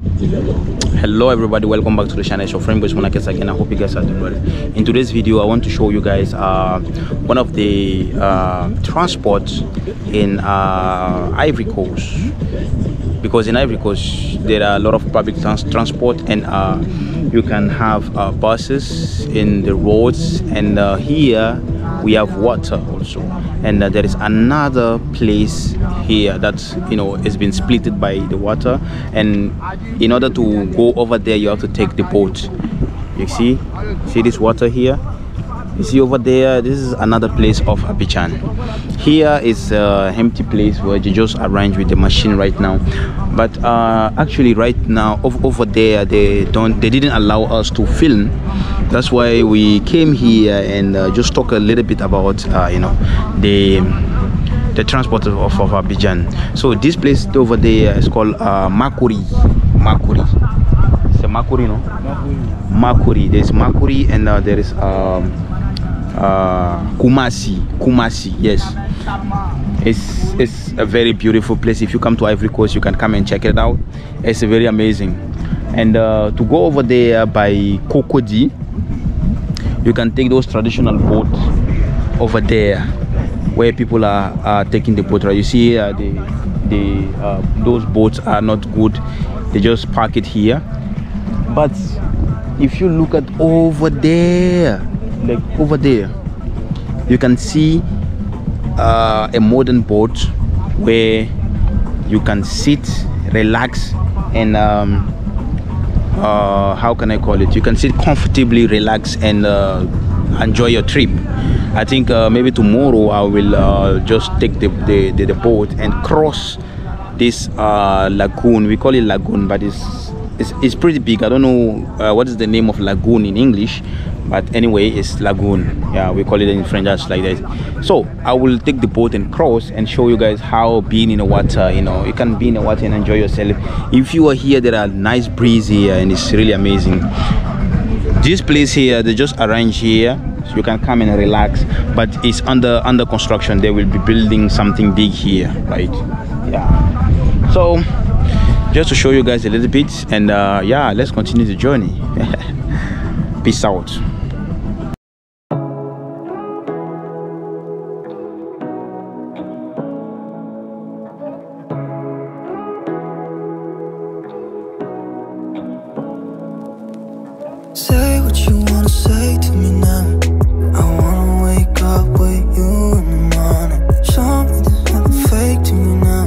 Hello everybody, welcome back to the channel. It's your friend Monakes again. I hope you guys are doing well. In today's video I want to show you guys one of the transports in Ivory Coast, because in Ivory Coast there are a lot of public transport, and you can have buses in the roads, and here we have water also, and there is another place here that has been splitted by the water, and in order to go over there you have to take the boat. You see this water here, you see over there, this is another place of Abidjan. Here is an empty place where you just arrange with the machine right now, but actually right now over there they didn't allow us to film. That's why we came here and just talk a little bit about the transport of Abidjan. So this place over there is called Makuri. It's a Makuri, no? Makuri. There's Makuri, and there is Kumasi. Yes, it's a very beautiful place. If you come to Ivory Coast, you can come and check it out. It's very amazing. And to go over there by Côte, you can take those traditional boats over there where people are taking the boat. Right, you see those boats are not good, they just park it here. But if you look at over there, like over there, you can see a modern boat where you can sit, relax, and how can I call it, you can sit comfortably, relax, and enjoy your trip. I think maybe tomorrow I will just take the boat and cross this lagoon. We call it lagoon, but it's pretty big. I don't know what is the name of lagoon in English, but anyway, it's lagoon. Yeah, we call it in French just like that. So I will take the boat and cross and show you guys how being in the water, you can be in the water and enjoy yourself. If you are here, there are nice breeze here, and it's really amazing. This place here, they just arrange here so you can come and relax, but it's under construction. They will be building something big here, right? Yeah, so just to show you guys a little bit, and yeah, let's continue the journey. Peace out. Say what you wanna say to me now. I wanna wake up with you in the morning. Show me there's nothing fake to me now.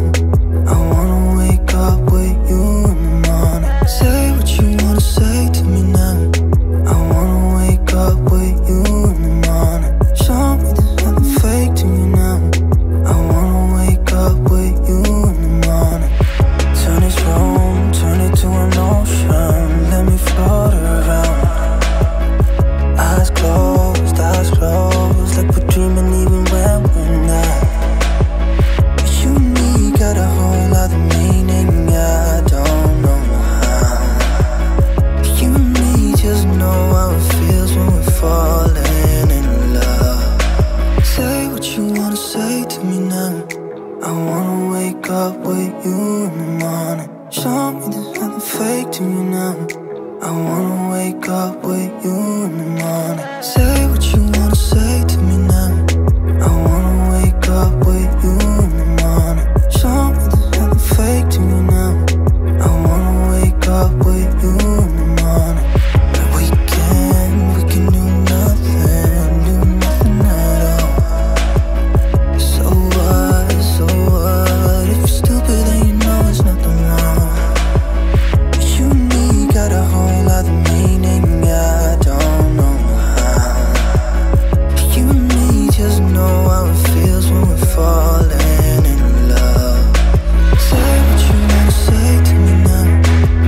I wanna wake up with you in the morning. Say what you wanna say to me now. I wanna wake up with you in the morning. Show me there's nothing fake to me now. I wanna wake up with you in the morning. Turn this room, turn it to an ocean. Let me float around. Eyes closed, like we're dreaming even when we're not. You and me got a whole other meaning, I don't know how. You and me just know how it feels when we're falling in love. Say what you wanna say to me now. I wanna wake up with you in the morning. Show me there's nothing fake to me now. I wanna wake up with you in the morning. Say what you wanna say to me now. I wanna wake up with you in the morning. Show me there's nothing fake to me now. I wanna wake up with you in the morning. We can do nothing at all. So what, if you're stupid then you know there's nothing wrong. You and me got a whole other meaning, I don't know how. You and me just know how it feels when we're falling in love. Say what you wanna say to me now.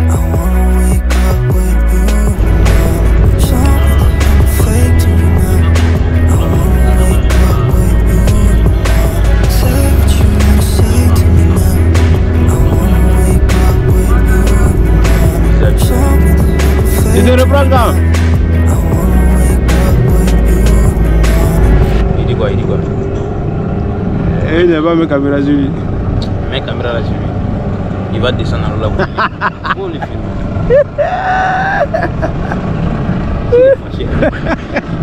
I wanna wake up with you in the morning. Show me there's nothing fake to me now. I wanna wake up with you in the morning. Say what you wanna say to me now. I wanna wake up with you in the morning. Show me there's nothing fake to me now. I wanna wake up with you in the morning. Il dit quoi? Eh, il n'y a pas mes caméras suivies. Mes caméras là suivies. Il va descendre dans l'eau. Pour le film.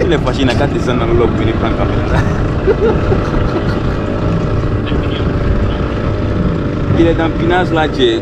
Il est fâché, il n'a qu'à descendre dans l'eau pour venir prendre la caméra. Il est dans Pinas là, Dieu.